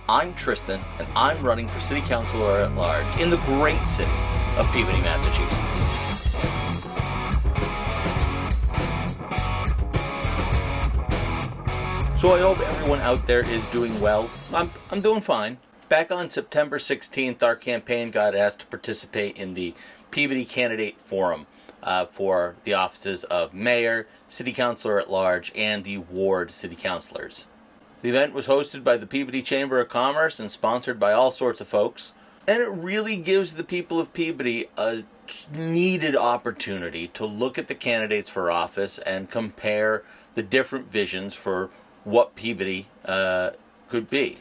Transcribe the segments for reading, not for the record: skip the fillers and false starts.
I'm Tristan, and I'm running for City Councilor at Large in the great city of Peabody, Massachusetts. So I hope everyone out there is doing well. I'm doing fine. Back on September 16th, our campaign got asked to participate in the Peabody Candidate Forum for the offices of Mayor, City Councilor at Large, and the Ward City Councilors. The event was hosted by the Peabody Chamber of Commerce and sponsored by all sorts of folks. And it really gives the people of Peabody a needed opportunity to look at the candidates for office and compare the different visions for what Peabody could be.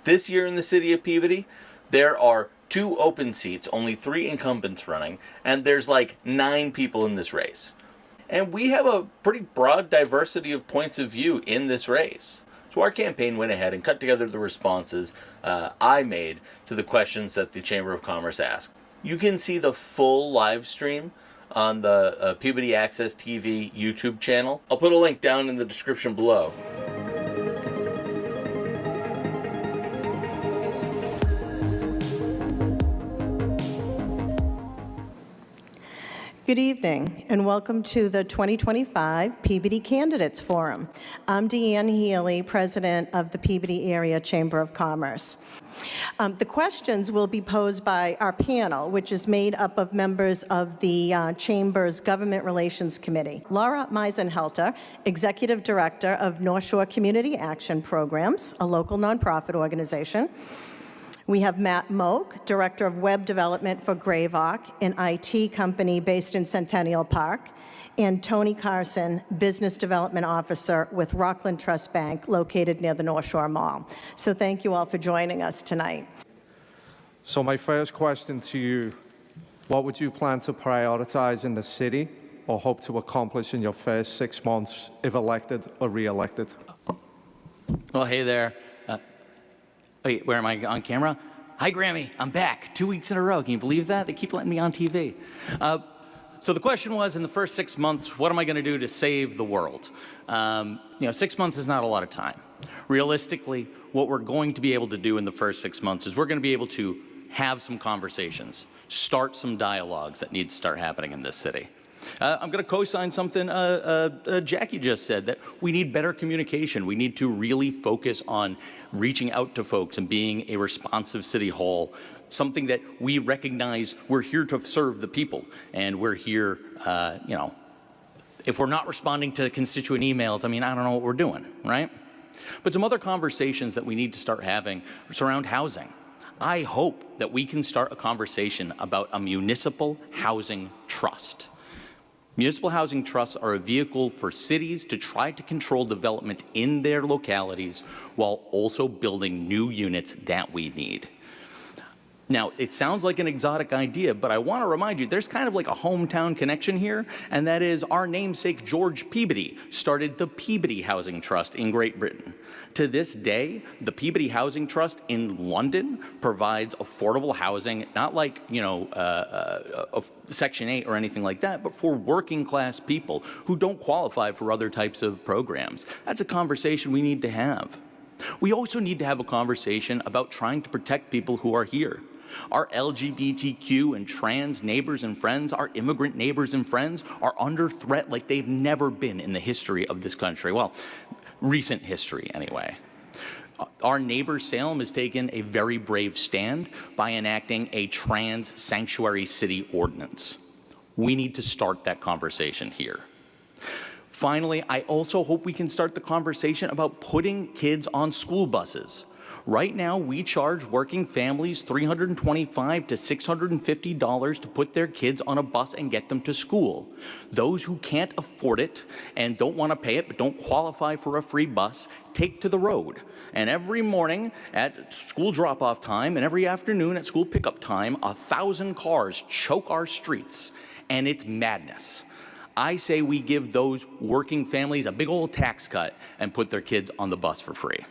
This year in the city of Peabody, there are 2 open seats, only 3 incumbents running, and there's like 9 people in this race. And we have a pretty broad diversity of points of view in this race. So our campaign went ahead and cut together the responses I made to the questions that the Chamber of Commerce asked. You can see the full live stream on the Peabody Access TV YouTube channel. I'll put a link down in the description below. Good evening, and welcome to the 2025 Peabody Candidates Forum. I'm Deanne Healy, President of the Peabody Area Chamber of Commerce. The questions will be posed by our panel, which is made up of members of the Chamber's Government Relations Committee. Laura Meisenhelter, Executive Director of North Shore Community Action Programs, a local nonprofit organization. We have Matt Moak, Director of Web Development for Greyvock, an IT company based in Centennial Park, and Tony Carson, Business Development Officer with Rockland Trust Bank, located near the North Shore Mall. So thank you all for joining us tonight. So my first question to you, what would you plan to prioritize in the city or hope to accomplish in your first 6 months if elected or re-elected? Well, hey there. Wait, where am I on camera? Hi, Grammy. I'm back 2 weeks in a row. Can you believe that? They keep letting me on TV. So the question was, in the first 6 months, what am I going to do to save the world? 6 months is not a lot of time. Realistically, what we're going to be able to do in the first 6 months is we're going to be able to have some conversations, start some dialogues that need to start happening in this city. I'm going to co-sign something Jackie just said, that we need better communication. We need to really focus on reaching out to folks and being a responsive city hall, something that we recognize we're here to serve the people. And we're here, if we're not responding to constituent emails, I don't know what we're doing, right? But some other conversations that we need to start having surround housing. I hope that we can start a conversation about a municipal housing trust. Municipal housing trusts are a vehicle for cities to try to control development in their localities while also building new units that we need. Now, it sounds like an exotic idea, but I want to remind you, there's kind of like a hometown connection here, and that is our namesake George Peabody started the Peabody Housing Trust in Great Britain. To this day, the Peabody Housing Trust in London provides affordable housing, not like, Section 8 or anything like that, but for working class people who don't qualify for other types of programs. That's a conversation we need to have. We also need to have a conversation about trying to protect people who are here. Our LGBTQ and trans neighbors and friends, our immigrant neighbors and friends are under threat like they've never been in the history of this country. Well, recent history anyway. Our neighbor Salem has taken a very brave stand by enacting a trans sanctuary city ordinance. We need to start that conversation here. Finally, I also hope we can start the conversation about putting kids on school buses. Right now, we charge working families $325 to $650 to put their kids on a bus and get them to school. Those who can't afford it and don't want to pay it but don't qualify for a free bus, take to the road. And every morning at school drop-off time and every afternoon at school pickup time, 1,000 cars choke our streets, and it's madness. I say we give those working families a big old tax cut and put their kids on the bus for free.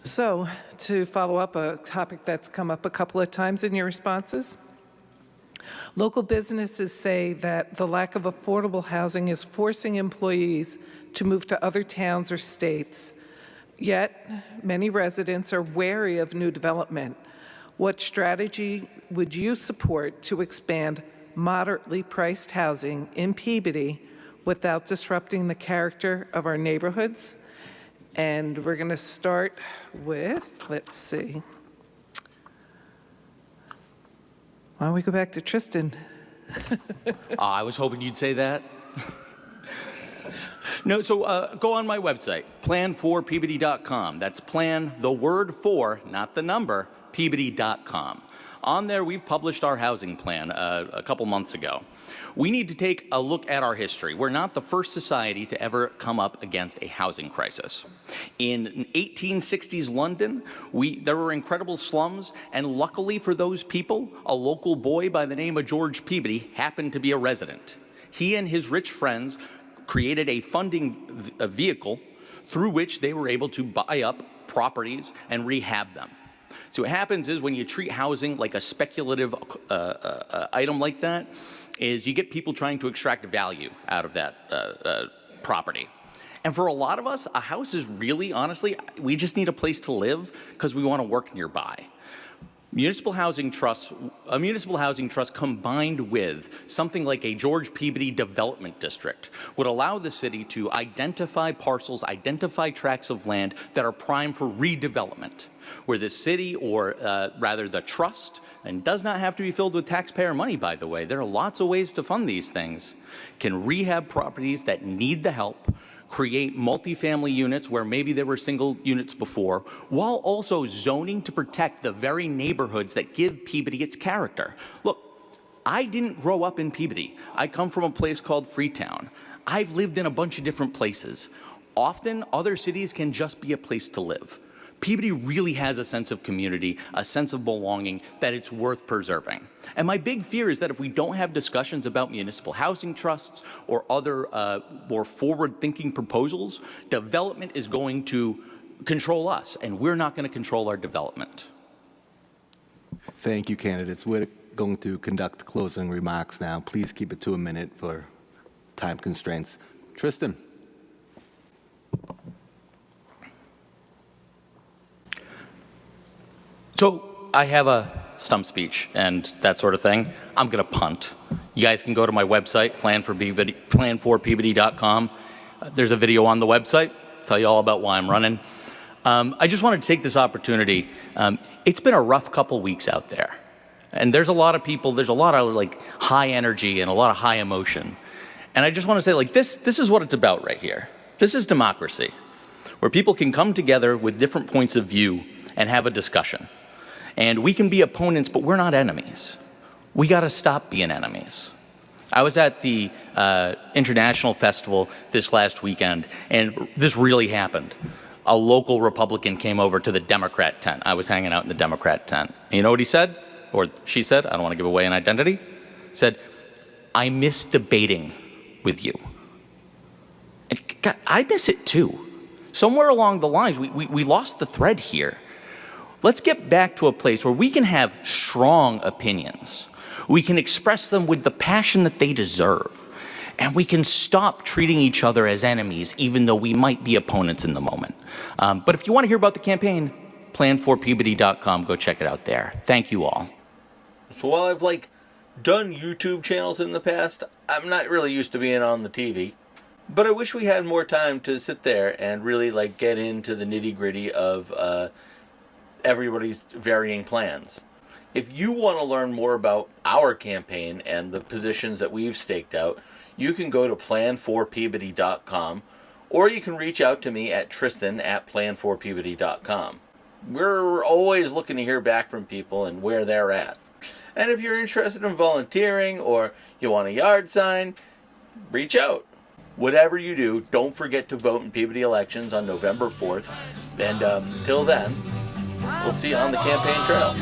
So, to follow up a topic that's come up a couple of times in your responses, local businesses say that the lack of affordable housing is forcing employees to move to other towns or states Yet, many residents are wary of new development. What strategy would you support to expand moderately priced housing in Peabody without disrupting the character of our neighborhoods? And we're going to start with, let's see. Why don't we go back to Tristan? I was hoping you'd say that. No, so go on my website, plan4peabody.com. That's plan, the word for, not the number, peabody.com. On there, we've published our housing plan a couple months ago. We need to take a look at our history. We're not the first society to ever come up against a housing crisis. In 1860s London, there were incredible slums, and luckily for those people, a local boy by the name of George Peabody happened to be a resident. He and his rich friends created a funding vehicle through which they were able to buy up properties and rehab them. So what happens is when you treat housing like a speculative item like that, is you get people trying to extract value out of that property. And for a lot of us, a house is really, honestly, we just need a place to live because we want to work nearby. A municipal housing trust combined with something like a George Peabody Development District would allow the city to identify parcels, identify tracts of land that are prime for redevelopment, where the city, or rather the trust, and does not have to be filled with taxpayer money, by the way, there are lots of ways to fund these things, can rehab properties that need the help, create multifamily units where maybe there were single units before, while also zoning to protect the very neighborhoods that give Peabody its character. Look, I didn't grow up in Peabody. I come from a place called Freetown. I've lived in a bunch of different places. Often, other cities can just be a place to live. Peabody really has a sense of community, a sense of belonging that it's worth preserving. And my big fear is that if we don't have discussions about municipal housing trusts or other more forward-thinking proposals, development is going to control us, and we're not going to control our development. Thank you, candidates. We're going to conduct closing remarks now. Please keep it to a minute for time constraints. Tristan. So I have a stump speech and that sort of thing. I'm going to punt. You guys can go to my website, plan4peabody.com. There's a video on the website, tell you all about why I'm running. I just wanted to take this opportunity. It's been a rough couple weeks out there. And there's a lot of people, there's a lot of like high energy and a lot of high emotion. And I just want to say, like, this is what it's about right here. This is democracy, where people can come together with different points of view and have a discussion. And we can be opponents, but we're not enemies. We got to stop being enemies. I was at the International Festival this last weekend, and this really happened. A local Republican came over to the Democrat tent. I was hanging out in the Democrat tent. And you know what he said? Or she said? I don't want to give away an identity. He said, "I miss debating with you." And God, I miss it too. Somewhere along the lines, we lost the thread here. Let's get back to a place where we can have strong opinions. We can express them with the passion that they deserve. And we can stop treating each other as enemies, even though we might be opponents in the moment. But if you want to hear about the campaign, plan4peabody.com, go check it out there. Thank you all. So while I've done YouTube channels in the past, I'm not really used to being on the TV. But I wish we had more time to sit there and really get into the nitty-gritty of everybody's varying plans. If you want to learn more about our campaign and the positions that we've staked out, you can go to plan4peabody.com, or you can reach out to me at Tristan at plan4peabody.com. We're always looking to hear back from people and where they're at. And if you're interested in volunteering or you want a yard sign, reach out. Whatever you do, don't forget to vote in Peabody elections on November 4th. And till then, we'll see you on the campaign trail.